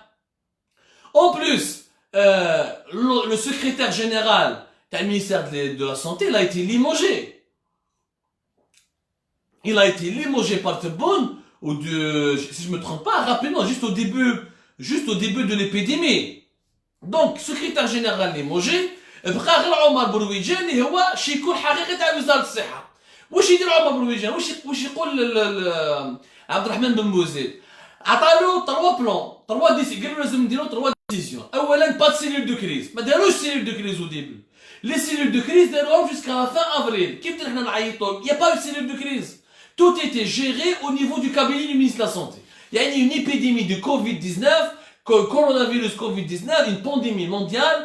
En plus, le secrétaire général du ministère de la Santé, il a été limogé. Il a été limogé par Tebboune, si je me trompe pas, rapidement, juste au début de l'épidémie. Donc, secrétaire général limogé, بقى غير عمر برويجان اللي هو شيكون حقيقي تاع وزاره الصحه. واش يدير عمر برويجان؟ واش يقول عبد الرحمن بن بوزيد؟ عطالو 3 بلان 3 ديسيزيون. قالوا لازم نديرو 3 ديسيزيون. اولا با سيلول دو كريز، ما داروش سيلول دو كريز او ديبي. لي سيلول دو كريز داروهم جوسكا لا فان افريل. كيف بدنا حنا نعيطوا؟ يا با سيلول دو كريز. Tout était géré au niveau du cabinet du ministre de la Santé. Il y a une épidémie de Covid-19, coronavirus Covid-19, une pandémie mondiale,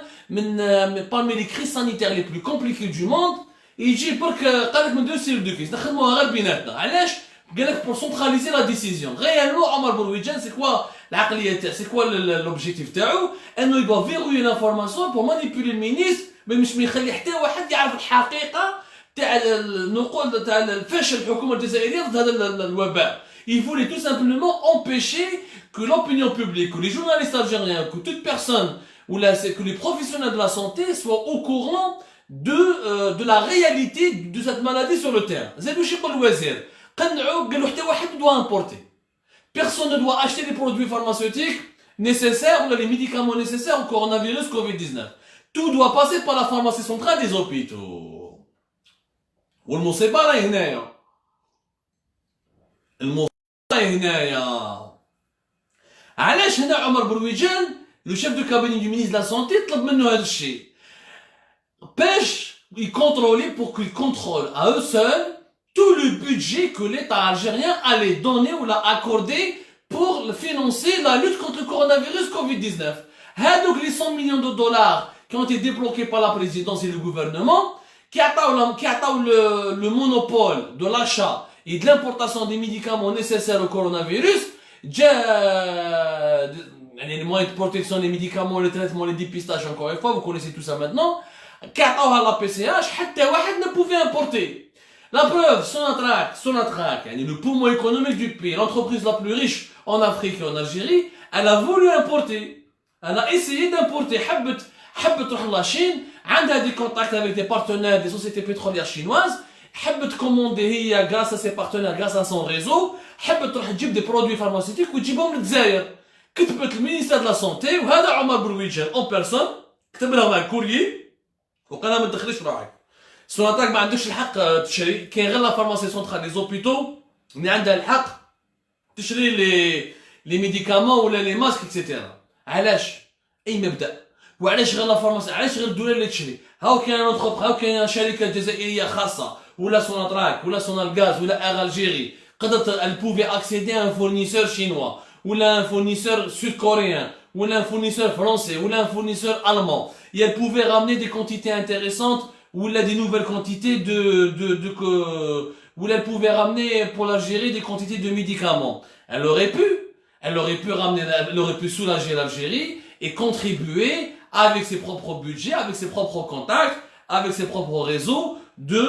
parmi les crises sanitaires les plus compliquées du monde. Et il dit pour que قال لك من 2 cellules de crise نخدموها غير بيناتنا. علاش؟ قال لك pour centraliser la décision. Réellement عمر برويجان c'est quoi العقليه تاع c'est quoi l'objectif تاعو؟ انه يبغى verrouiller l'information pour manipuler المينيستر باش ما يخلي حتى واحد يعرف الحقيقه تاع النقول تاع الفشل الحكومه الجزائريه ضد هذا الوباء. Il voulait tout simplement empêcher que l'opinion publique, que les journalistes algériens, que toute personne que les professionnels de la santé soient au courant de la réalité de cette maladie sur le terrain. زادوا شي يقول الوزير قنعوا قالوا حتى واحد doit importer. Personne ne doit acheter les produits pharmaceutiques nécessaires ou les médicaments nécessaires au coronavirus Covid-19. Tout doit passer par la pharmacie centrale des hôpitaux. والمصيبة راهي هنايا. المصيبة راهي هنايا. علاش هنا عمر برويجان لو شيف دو كابيني دو مينيستر de la santé طلب منه هذا الشيء باش يكونترولي pour qu'il contrôle à eux seuls tout le budget que l'État algérien allait donner ou l'a accordé pour financer la lutte contre le coronavirus Covid-19. هذوك les 100 millions de dollars qui ont été débloqués par la présidence et le gouvernement qui attendent le monopole de l'achat et de l'importation des médicaments nécessaires au coronavirus, les moyens de protection, les médicaments, les traitements, les dépistages, encore une fois, vous connaissez tout ça maintenant, qui attendent la PCH, حتى واحد ne pouvait importer. La preuve, Sonatrach, le poumon économique du pays, l'entreprise la plus riche en Afrique et en Algérie, elle a voulu importer. Elle a essayé d'importer. حبت تروح la Chine, عندها des contacts avec des partenaires des sociétés pétrolières chinoises, حبت commander هي grâce à ses partenaires, grâce à son réseau, حبت تروح تجيب des produits pharmaceutiques وتجيبهم للجزائر. كتبت المينيستر de la santé وهذا عمر برويجان en personne كتب لهم الكوريي وقال لها ما تدخليش روحك. سوناتراك ما عندوش الحق تشري، كاين غير لا فارماسي سونترال لي زوبيتو اللي عندها الحق تشري لي ميديكامون ولا لي ماسك اكسيتيرا. علاش؟ اي مبدا. وعلاش غير لا فارماسي؟ علاش غير الدوله اللي تشري؟ هاو كاين هاو كاين شركه جزائريه خاصه ولا سوناتراك ولا سونالغاز ولا اغ الجيري قدرت elle pouvait accéder à un fournisseur chinois ولا un fournisseur sud-coréen ولا un fournisseur français ولا un fournisseur allemand et elle pouvait ramener des quantités intéressantes ou là des nouvelles quantités où elle pouvait ramener pour l'Algérie des quantités de médicaments. Elle aurait pu soulager l'Algérie et contribuer avec ses propres budgets, avec ses propres contacts, avec ses propres réseaux de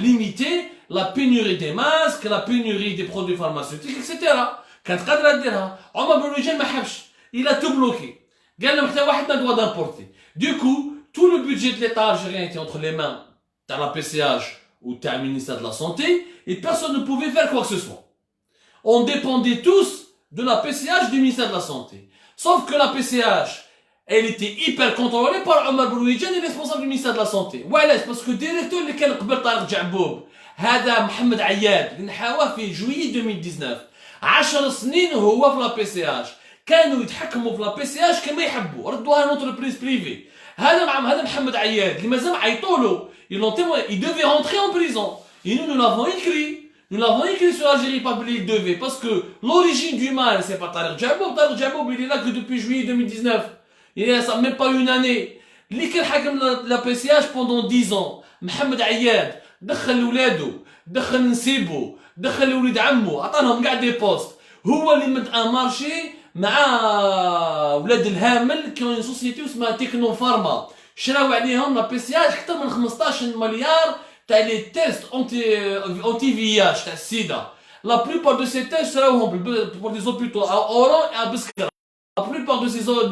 limiter la pénurie des masques, la pénurie des produits pharmaceutiques, etc. كانت قادرة ديرها. عمر بن رويجان ما حبش. Il a tout bloqué. قال لهم حتى واحد ما doit d'importer. Du coup, tout le budget de l'État algérien était entre les mains de la PCH ou du ministère de la Santé et personne ne pouvait faire quoi que ce soit. On dépendait tous de la PCH du ministère de la Santé. Sauf que la PCH, elle était hyper contrôlée par Omar Brouidjan, le responsable du ministère de la Santé. Ouais, parce que le directeur اللي كان قبل طارق جعبوب هذا محمد عياد اللي نحاوه في جويي 2019 10 سنين وهو في لا PCH. كانوا يتحكموا في لا PCH كما يحبوا، ردوها لونتربريز بريفي. هذا محمد عياد اللي مازال عيطوا له il devait rentrer en prison et nous l'avons écrit sur Algérie Public, il devait, parce que l'origine du mal c'est pas Tariq Djaboub il est là que depuis juillet 2019, il est ça même pas une année اللي كان حاكم la PCH pendant 10 ans. محمد عياد دخل ولاده، دخل نسيبه، دخل ولد عمه، عطاهم كاع دي بوست. هو اللي مد ان مارشي مع ولاد الهامل كاين سوسيتي اسمها تكنو فارما شراو عليهم لا بي سي اش اكثر من 15 مليار تاع لي تيست انتي في اش تاع السيدا. لا بلوبار دو سي تيست شراوهم بور دي زوبيتو ا اوران ا بسكرة. لا بلوبار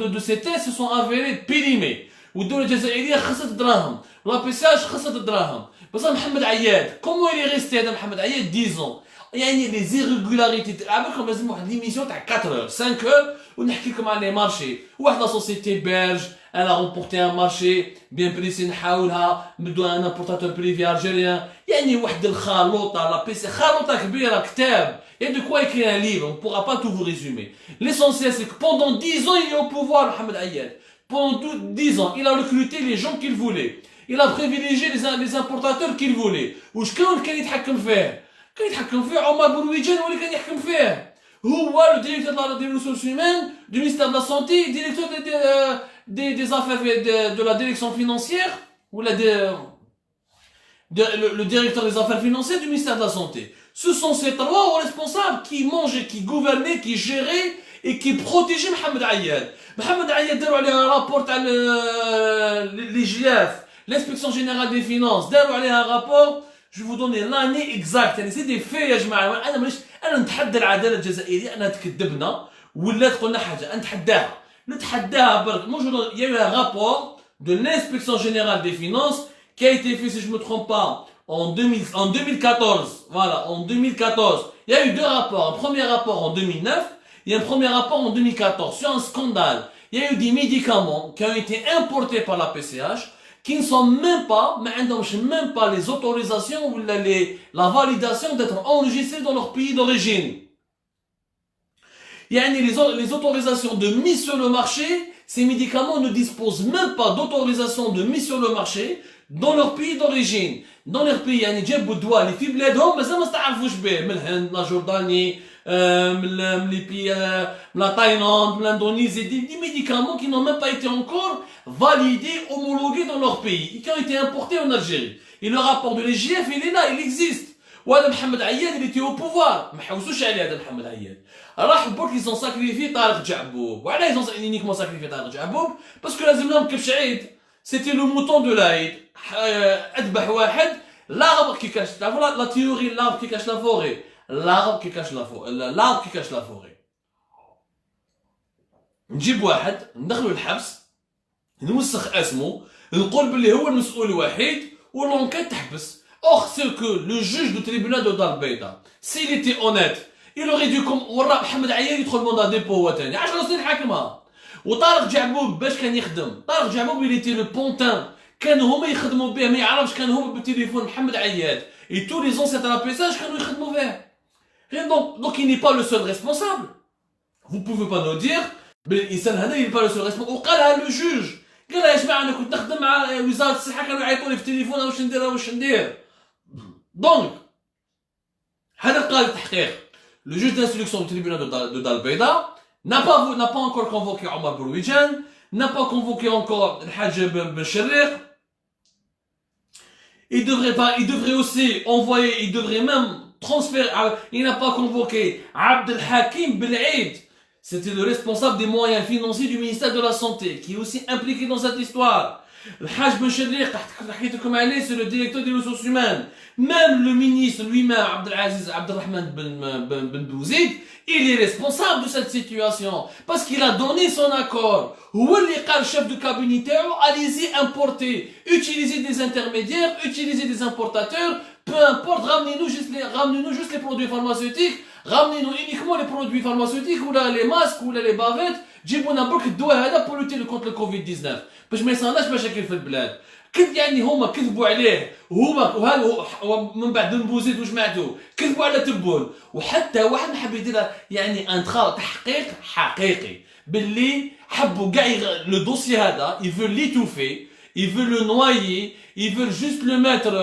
دو سي تيست se sont avérés périmés والدوله الجزائريه خسرت دراهم، لا بي سي اش خسرت دراهم. بصح محمد عياد كومون يلي ريستي هذا محمد عياد 10 يعني لي زيرغولاريتي عبالكم لازم واحد ليميسيون تاع 4 5 اور ونحكي لكم على لي مارشي. واحد لا سوسيتي بيرج انا رومبورتي ان مارشي بيان بريسي نحاولها بدو ان امبورتاتور بريفي الجيريان. يعني واحد الخلوطه لا بيسي خلوطه كبيره كتاب. Il y a de quoi écrire un livre, on ne pourra pas tout vous résumer. L'essentiel c'est que pendant 10 ans il est au pouvoir Mohamed Ayed. Pendant 10 ans il a recruté les gens qu'il voulait. Il a privilégié les importateurs qu'il voulait. وشكون كان يتحكم فيه؟ كان يتحكم فيه عمر برويجان هو اللي كان يحكم فيه. هو le directeur des ressources humaines du ministère de la santé, directeur des affaires de la direction financière ou le directeur des affaires financières du ministère de la santé. Ce sont ces trois responsables qui mangeaient, qui gouvernaient, qui géraient et qui protégeaient Mohamed Ayad. Mohamed Ayad داروا عليه un rapport تاع l'IGF, l'inspection générale des finances, داروا عليه un rapport. Je vais vous donner l'année exacte. يعني سي دي في يا جماعه. انا نتحدى العداله الجزائريه انها تكذبنا ولا تقولنا حاجه، نتحداها. il y a eu un rapport de l'inspection générale des finances qui a été fait, si je ne me trompe pas, en 2014. Voilà, en 2014. Il y a eu deux rapports. Un premier rapport en 2009 et un premier rapport en 2014 sur un scandale. Il y a eu des médicaments qui ont été importés par la PCH qui ne sont même pas, même pas les autorisations ou la validation d'être enregistrés dans leur pays d'origine. Les autorisations de mise sur le marché, ces médicaments ne disposent même pas d'autorisation de mise sur le marché dans leur pays d'origine. Dans leur pays, جابوا الدواء اللي في بلادهم مازال ما تعرفوش به من الهند، من الجورداني، من les pays, la Thaïlande, l'Indonésie, des médicaments qui n'ont même pas été encore validés, homologués dans leur pays et qui ont été importés en Algérie. Et le rapport de l'IGF, il est là, il existe. وهذا محمد عياد اللي était au pouvoir ما حوسوش عليه هذا محمد عياد راح برك ils ont sacrifié طارق جعبوب وعلاه ils ont uniquement sacrifié طارق جعبوب parce que لازم لهم كبش عيد c'était le mouton de l'Aïd اذبح واحد l'arbre qui cache la théorie l'arbre qui cache la forêt l'arbre qui cache la forêt نجيب واحد ندخلو الحبس نوسخ اسمه نقول باللي هو المسؤول الوحيد والانكيت تحبس. Or, c'est que le juge du tribunal de Dar Beida, s'il était honnête, il aurait dû comme ورا محمد عياد يدخل مندا ديبو هو ثاني 10 سنين حاكمها. وطارق جعبوب باش كان يخدم؟ طارق جعبوب il était le pontin. كانوا هما يخدموا به ما يعرفش كان هما بالتليفون محمد عياد. Et tous les anciens apprentissage كانوا يخدموا به. Donc il n'est pas le seul responsable. Vous pouvez pas nous dire بالإنسان هذا il n'est pas le seul responsable. وقالها le juge. قال يا جماعة أنا كنت نخدم مع وزارة الصحة كانوا يعيطوا لي في التليفون واش ندير. Donc, le juge d'instruction du tribunal de Dar Beida n'a pas encore convoqué Omar Boulouidjan, n'a pas convoqué encore Hajj Ben Sherriq. Il devrait aussi envoyer, il devrait même transférer, il n'a pas convoqué Abdel Hakim Bel'Aid. C'était le responsable des moyens financiers du ministère de la Santé, qui est aussi impliqué dans cette histoire. Le Hajj Ben Sherriq, c'est le directeur des ressources humaines. Même le ministre lui-même, Abdelaziz Abdelrahman Ben Bouzid, il est responsable de cette situation. Parce qu'il a donné son accord. Ou le chef de cabinet, allez-y importer. Utilisez des intermédiaires, utilisez des importateurs. Peu importe, ramenez-nous juste les produits pharmaceutiques. Ramenez-nous uniquement les produits pharmaceutiques, ou là les masques, ou là les bavettes. جيبونا برك الدواء هذا pour lutter contre le Covid-19 باش ما يصيرناش مشاكل في البلاد. كذب يعني هما كذبوا عليه وهما من بعد بوزيد وجماعته كذبوا على تبون وحتى واحد ما حب يدير يعني تحقيق حقيقي باللي حبوا كاع لو دوسي هذا ils veulent l'étouffer, ils veulent le noyer, ils veulent juste le mettre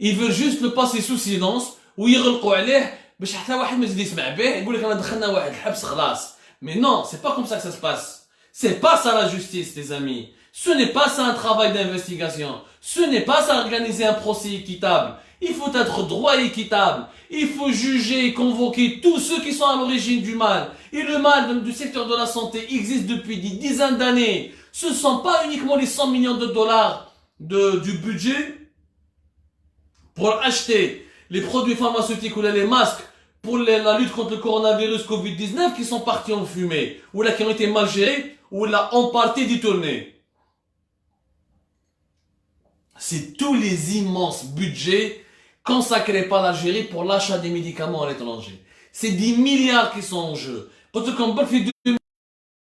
ils veulent juste le passer sous silence ويغلقوا عليه باش حتى واحد ما يزيد يسمع به يقول لك انا دخلنا واحد الحبس خلاص. Mais non, c'est pas comme ça que ça se passe. C'est pas ça la justice, les amis. Ce n'est pas ça un travail d'investigation. Ce n'est pas ça organiser un procès équitable. Il faut être droit et équitable. Il faut juger et convoquer tous ceux qui sont à l'origine du mal. Et le mal du secteur de la santé existe depuis des dizaines d'années. Ce ne sont pas uniquement les 100 millions de dollars du budget pour acheter les produits pharmaceutiques ou les masques pour la lutte contre le coronavirus Covid-19 qui sont partis en fumée, ou là qui ont été mal gérés, ou là en partie détournés. C'est tous les immenses budgets consacrés par l'Algérie pour l'achat des médicaments à l'étranger. C'est 10 milliards qui sont en jeu. Quand on fait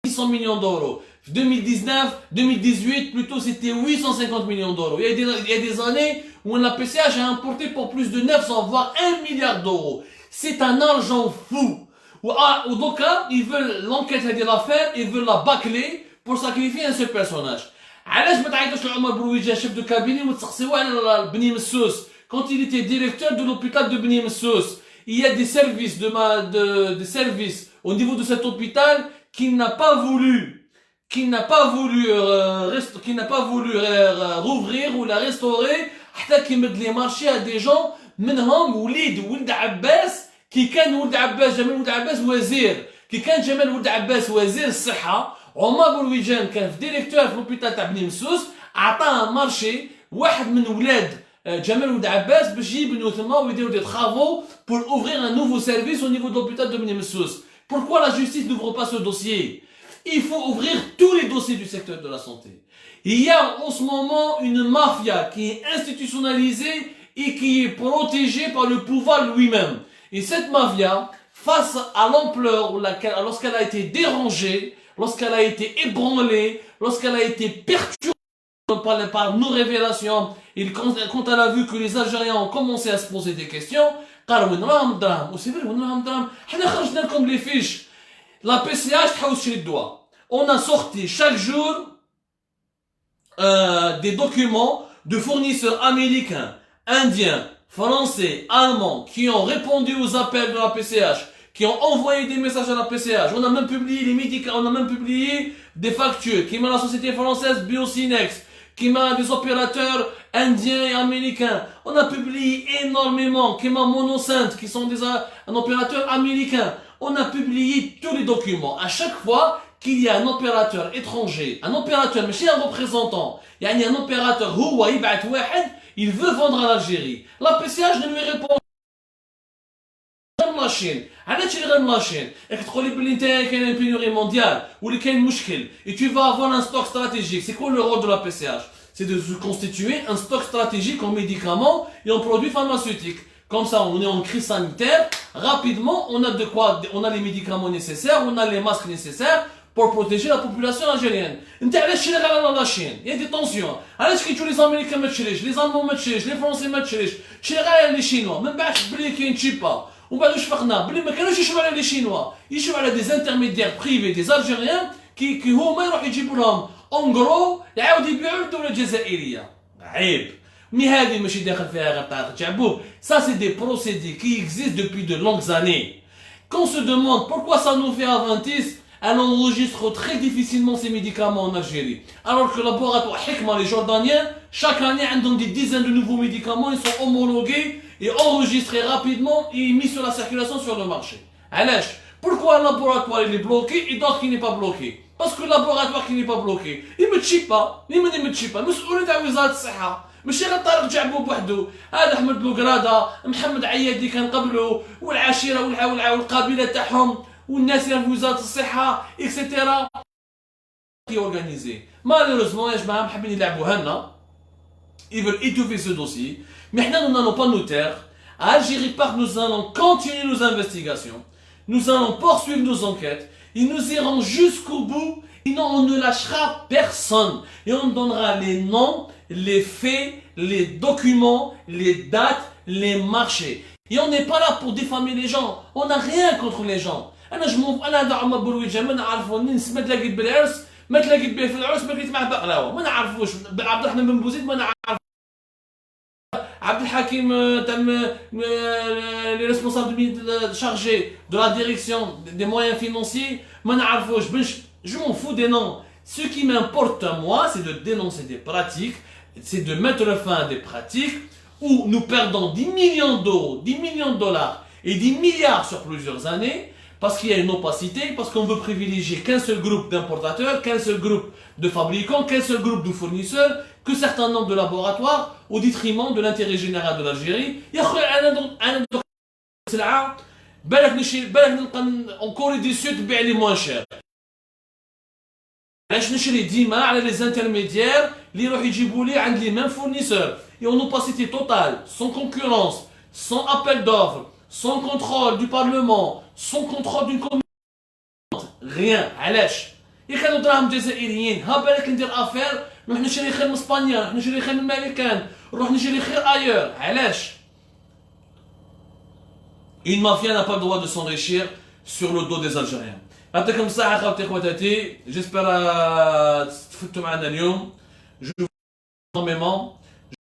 800 millions d'euros. 2018, plutôt c'était 850 millions d'euros. Il y a des années où la PCH a importé pour plus de 900, voire 1 milliard d'euros. C'est un argent fou. Donc là, ils veulent l'enquête de l'affaire, ils veulent la bâcler pour sacrifier un seul personnage. علاش ما تعيطوش لعمر برويجه chef de cabinet وتسقسيوه على بني مسوس quand il était directeur de l'hôpital de Beni Messous. Il y a des services des services au niveau de cet hôpital qui n'a pas voulu rouvrir ou la restaurer حتى كيمد لي مارشي à des gens منهم ولد عباس كي كان ولد عباس جمال ولد عباس وزير كي كان جمال ولد عباس وزير الصحة عمر برويجان كان في ديريكتور في لوبيتال تاع بني مسوس عطاه مارشي واحد من ولاد جمال ولد عباس باش يبنوا تما ويديروا دي travaux pour ouvrir un nouveau service au niveau de l'hôpital de Beni Messous. Pourquoi la justice n'ouvre pas ce dossier? Il faut ouvrir tous les dossiers du secteur de la santé. Il y a en ce moment une mafia qui est institutionnalisée et qui est protégée par le pouvoir lui-même. Et cette mafia, face à l'ampleur lorsqu'elle a été dérangée, lorsqu'elle a été ébranlée, lorsqu'elle a été perturbée par nos révélations, et quand elle a vu que les Algériens ont commencé à se poser des questions, comme les fiches, la PCH, on a sorti chaque jour des documents de fournisseurs américains, indiens, français, allemands, qui ont répondu aux appels de la PCH, qui ont envoyé des messages à la PCH. On a même publié les médicaments, on a même publié des factures, qui m'a la société française Biocinex, qui m'a des opérateurs indiens et américains. On a publié énormément, qui m'a Monocent, qui sont un opérateur américain. On a publié tous les documents. À chaque fois qu'il y a un opérateur étranger, un opérateur, mais chez un représentant, il y a un opérateur, il veut vendre à l'Algérie. La PCH ne lui répond pas. Et tu vas avoir un stock stratégique. C'est quoi le rôle de la PCH? C'est de se constituer un stock stratégique en médicaments et en produits pharmaceutiques. Comme ça, on est en crise sanitaire, rapidement, on a de quoi, on a les médicaments nécessaires, on a les masques nécessaires pour protéger la population algérienne. Il y a des tensions. Les Américains les Allemands les Français les Chinois, même pas les Chinois. On va les Chinois. Ils jouent à des intermédiaires privés, des Algériens, qui en gros, ça c'est des procédés qui existent depuis de longues années. Quand on se demande pourquoi ça nous fait Aventis, elle enregistre très difficilement ces médicaments en Algérie. Alors que le laboratoire Hikma, les Jordaniens, chaque année, ils ont des dizaines de nouveaux médicaments, ils sont homologués et enregistrés rapidement et mis sur la circulation sur le marché. Alash, pourquoi un laboratoire il est bloqué et d'autres qui n'est pas bloqué? Parce que le laboratoire qui n'est pas bloqué, il me tchie pas, il me tchie pas. مسؤولية تاع وزارة الصحة ماشي غير طارق جعبو بوحدو. هذا احمد بوقراده، محمد عيادي كان قبله والعشيرة والقبيلة تاعهم والناس اللي في وزارة الصحة اكسيتيرا qui est organisé. Malheureusement, يا جماعة حابين يلعبوها لنا. Ils veulent étouffer ce dossier. Mais nous n'allons pas nous taire. À Algérie Park, nous allons continuer nos investigations. Nous allons poursuivre nos enquêtes. Et nous irons jusqu'au bout. Et non, on ne lâchera personne. Et on donnera les noms, les faits, les documents, les dates, les marchés. Et on n'est pas là pour diffamer les gens. On n'a rien contre les gens. أنا هذا عمر برويجة ما نعرفونيش ما تلاقيت بالعرس ما تلاقيت به في العرس ما لقيت معه بقلاوة ما نعرفوش عبد الرحمن بن بوزيد ما نعرف عبد الحكيم تم les responsables chargés de la direction des moyens financiers ما نعرفوش je m'en fous des noms. Ce qui m'importe à moi c'est de dénoncer des pratiques, c'est de mettre fin à des pratiques où nous perdons 10 millions d'euros, 10 millions de dollars et 10 milliards sur plusieurs années. Parce qu'il y a une opacité, parce qu'on veut privilégier qu'un seul groupe d'importateurs, qu'un seul groupe de fabricants, qu'un seul groupe de fournisseurs, que certains nombres de laboratoires, au détriment de l'intérêt général de l'Algérie. En Corée du Sud, les moins chers. Les intermédiaires, les mêmes fournisseurs. Et en opacité totale, sans concurrence, sans appel d'offres, sans contrôle du Parlement, sans contrôle d'une communauté, rien. علاش؟ يا كانوا دراهم جزائريين، ها بالك ندير افير نروح نشري خير من اسبانيا، نروح نشري خير من الامريكان، نروح نشري خير ايور، علاش؟ Une mafia n'a pas le droit de s'enrichir sur le dos des Algériens. يعطيكم الصحة خوتي خواتاتي، j'espère تفدتوا معنا اليوم. Je vous remercie énormément.